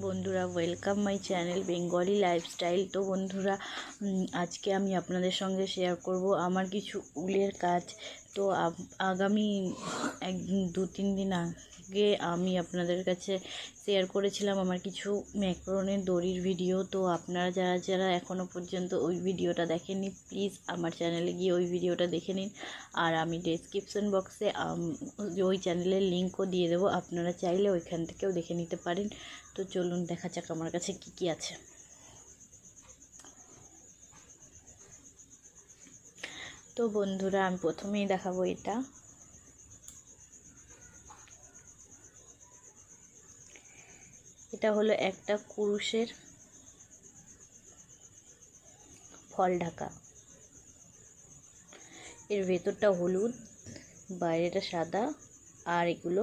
বন্ধুরা welcome my channel Bengali lifestyle. তো বন্ধুরা আজকে আমি আপনাদের সঙ্গে শেয়ার করব আমার কিছু উলের কাজ। তো আগামী 2-3 দিন আগে আমি আপনাদের কাছে শেয়ার করেছিলাম আমার কিছু ম্যাক্রনের দড়ির ভিডিও। তো আপনারা যারা যারা এখনও পর্যন্ত ওই ভিডিওটা দেখেননি, প্লিজ আমার চ্যানেলে গিয়ে ওই ভিডিওটা দেখে নিন। আর আমি ডেসক্রিপশন বক্সে ওই চ্যানেলের লিঙ্কও দিয়ে দেবো, আপনারা চাইলে ওইখান থেকেও দেখে নিতে পারেন। তো চলুন দেখা যাক আমার কাছে কি কি আছে। তো বন্ধুরা আমি প্রথমেই দেখাবো এটা হলো একটা কুরুশের ফল ঢাকা। এর ভেতরটা হলুদ, বাইরেটা সাদা, আর এগুলো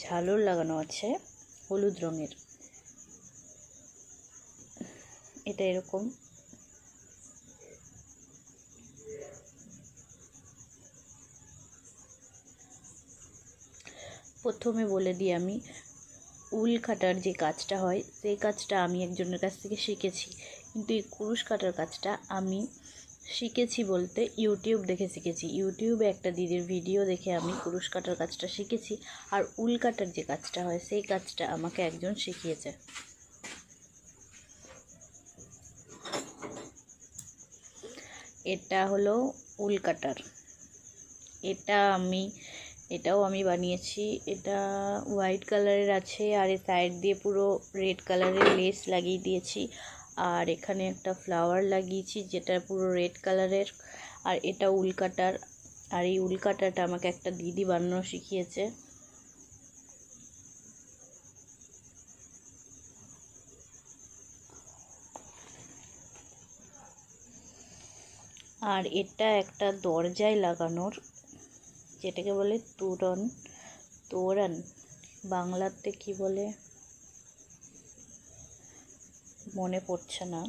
ঝালর লাগানো আছে হলুদ রঙের। এটা এরকম প্রথমে বলে দিই, আমি উল কাটার যে কাজটা হয় সেই কাজটা আমি একজনের কাছ থেকে শিখেছি, কিন্তু এই কুরুশ কাটার কাজটা আমি শিখেছি বলতে ইউটিউব দেখে শিখেছি। ইউটিউবে একটা দিদির ভিডিও দেখে আমি কুরুশ কাটার কাজটা শিখেছি, আর উল কাটার যে কাজটা হয় সেই কাজটা আমাকে একজন শিখিয়েছে। এটা হলো উল কাটার। এটাও আমি বানিয়েছি। এটা হোয়াইট কালারের আছে, আর এই সাইড দিয়ে পুরো রেড কালারের লেস লাগিয়ে দিয়েছি, আর এখানে একটা ফ্লাওয়ার লাগিয়েছি যেটা পুরো রেড কালারের। আর এটা উল কাটার, আর এই উল কাটারটা আমাকে একটা দিদি বানানো শিখিয়েছে। আর এটা একটা দরজায় লাগানোর, যেটাকে বলে তোরণ, বাংলাতে কি বলে মনে পড়ছে না।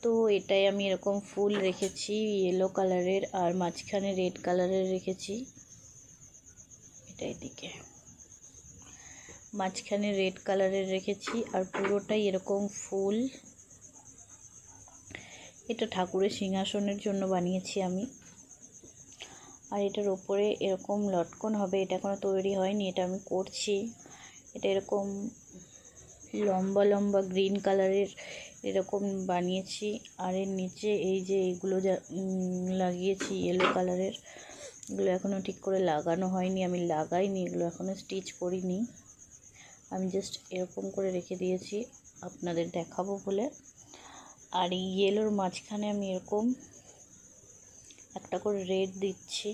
তো এটাই আমি এরকম ফুল রেখেছি ইয়েলো কালারের, আর মাঝখানে রেড কালারের রেখেছি। এটাই দিকে মাঝখানে রেড কালারের রেখেছি, আর পুরোটাই এরকম ফুল। এটা ঠাকুরের সিংহাসনের জন্য বানিয়েছি আমি। আর এটার ওপরে এরকম লটকন হবে, এটা এখনো তৈরি হয়নি, এটা আমি করছি। এটা এরকম লম্বা লম্বা গ্রিন কালারের এরকম বানিয়েছি। আর এর নিচে এই যে এইগুলো যা লাগিয়েছি ইয়েলো কালারের, এগুলো এখনও ঠিক করে লাগানো হয়নি, আমি লাগাইনি, এগুলো এখনও স্টিচ করিনি। আমি জাস্ট এরকম করে রেখে দিয়েছি আপনাদের দেখাবো বলে। আর ইয়েলোর মাঝখানে আমি এরকম একটা করে রেড দিচ্ছি,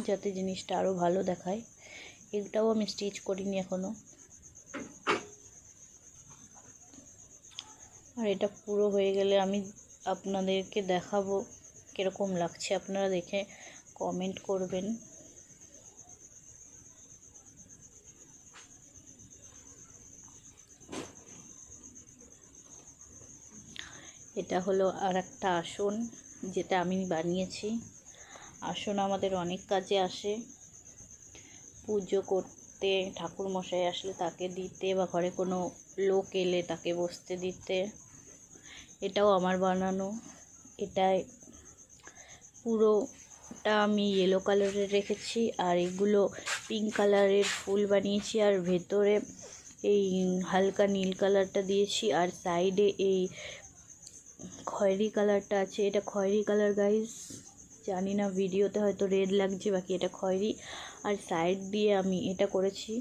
যাতে জিনিসটা আরও ভালো দেখায়। এটাও আমি স্টিচ করিনি এখনও। আর এটা পুরো হয়ে গেলে আমি আপনাদেরকে দেখাবো কীরকম লাগছে, আপনারা দেখে কমেন্ট করবেন। এটা হলো আর একটা আসন, যেটা আমি বানিয়েছি। আসন আমাদের অনেক কাজে আসে, পুজো করতে, ঠাকুর মশাই আসলে তাকে দিতে, বা ঘরে কোনো লোক এলে তাকে বসতে দিতে। এটাও আমার বানানো। এটাই পুরোটা আমি ইয়েলো কালারের রেখেছি, আর এগুলো পিঙ্ক কালারের ফুল বানিয়েছি, আর ভেতরে এই হালকা নীল কালারটা দিয়েছি, আর সাইডে এই খয়েরি কালারটা আছে। এটা খয়েরি কালার গাইস, জানি না ভিডিওতে হয়তো রেড লাগছে, বাকি এটা খয়েরি। আর সাইড দিয়ে আমি এটা করেছি,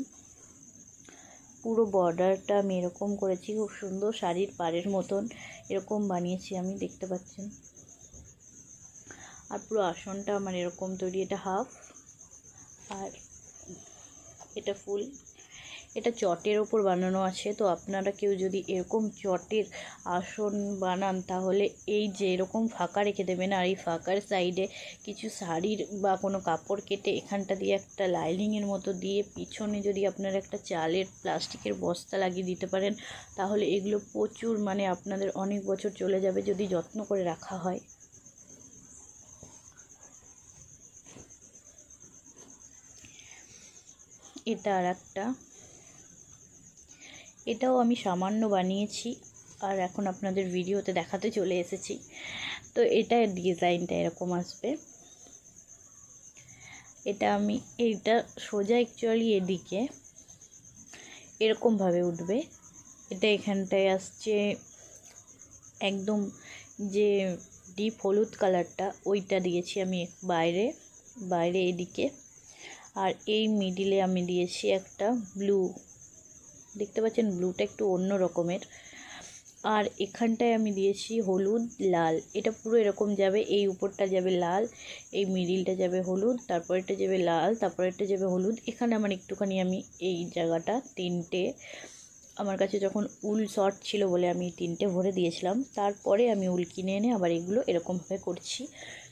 পুরো বর্ডারটা আমি এরকম করেছি, খুব সুন্দর শাড়ির পাড়ের মতন এরকম বানিয়েছি আমি, দেখতে পাচ্ছেন। আর পুরো আসনটা আমার এরকম তৈরি, এটা হাফ আর এটা ফুল। এটা চটের ওপর বানানো আছে। তো আপনারা কেউ যদি এরকম চটের আসন বানান, তাহলে এই যে এরকম ফাঁকা রেখে দেবেন, আর এই ফাঁকার সাইডে কিছু শাড়ির বা কোনো কাপড় কেটে এখানটা দিয়ে একটা লাইনিংয়ের মতো দিয়ে পিছনে যদি আপনারা একটা চালের প্লাস্টিকের বস্তা লাগিয়ে দিতে পারেন, তাহলে এগুলো প্রচুর আপনাদের অনেক বছর চলে যাবে যদি যত্ন করে রাখা হয়। এটা আর একটা, এটাও আমি সামান্য বানিয়েছি আর এখন আপনাদের ভিডিওতে দেখাতে চলে এসেছি। তো এটা ডিজাইনটা এরকম আসবে। এটা আমি এইটা সোজা অ্যাকচুয়ালি এদিকে এরকমভাবে উঠবে। এটা এখানটায় আসছে একদম যে ডিপ হলুদ কালারটা ওইটা দিয়েছি আমি বাইরে বাইরে এদিকে, আর এই মিডিলে আমি দিয়েছি একটা ব্লু, দেখতে পাচ্ছেন ব্লুটা একটু অন্য রকমের, আর এখানটায় আমি দিয়েছি হলুদ লাল। এটা পুরো এরকম যাবে, এই উপরটা যাবে লাল, এই মিডিলটা যাবে হলুদ, তারপর এটা যাবে লাল, তারপর এটা যাবে হলুদ। এখানে আমার একটুখানি আমি এই জায়গাটা তিনটে, আমার কাছে যখন উল শর্ট ছিল বলে আমি তিনটে ভরে দিয়েছিলাম, তারপরে আমি উল কিনে এনে আবার এগুলো এরকমভাবে করছি।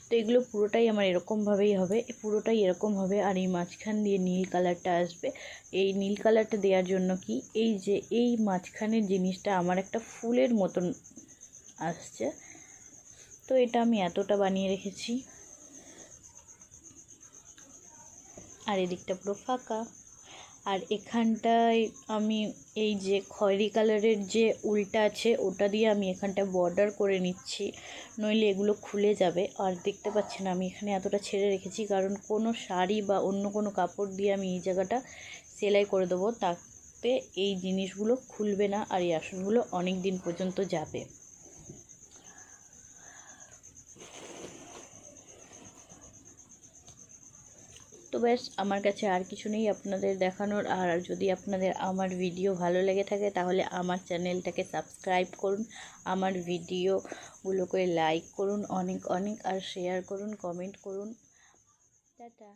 তো এগুলো পুরোটাই আমার এরকমভাবেই হবে, পুরোটাই এরকম হবে। আর এই মাঝখান দিয়ে নীল কালারটা আসবে। এই নীল কালারটা দেওয়ার জন্য কি, এই যে এই মাঝখানের জিনিসটা আমার একটা ফুলের মতন আসছে, তো এটা আমি এতটা বানিয়ে রেখেছি। আর এদিকটা পুরো ফাঁকা। আর এখানটায় আমি এই যে খয়েরি কালারের যে উলটা আছে ওটা দিয়ে আমি এখানটা বর্ডার করে নিচ্ছি, নইলে এগুলো খুলে যাবে। আর দেখতে পাচ্ছেন আমি এখানে এতটা ছেড়ে রেখেছি কারণ কোনো শাড়ি বা অন্য কোনো কাপড় দিয়ে আমি এই জায়গাটা সেলাই করে দেবো, তাতে এই জিনিসগুলো খুলবে না আর এই আসনগুলো অনেক দিন পর্যন্ত যাবে। তো ব্যাস, আমার কাছে আর কিছু নেই আপনাদের দেখানোর। আর যদি আপনাদের আমার ভিডিও ভালো লেগে থাকে তাহলে আমার চ্যানেলটাকে সাবস্ক্রাইব করুন, আমার ভিডিওগুলোকে লাইক করুন অনেক অনেক, আর শেয়ার করুন, কমেন্ট করুন। টাটা।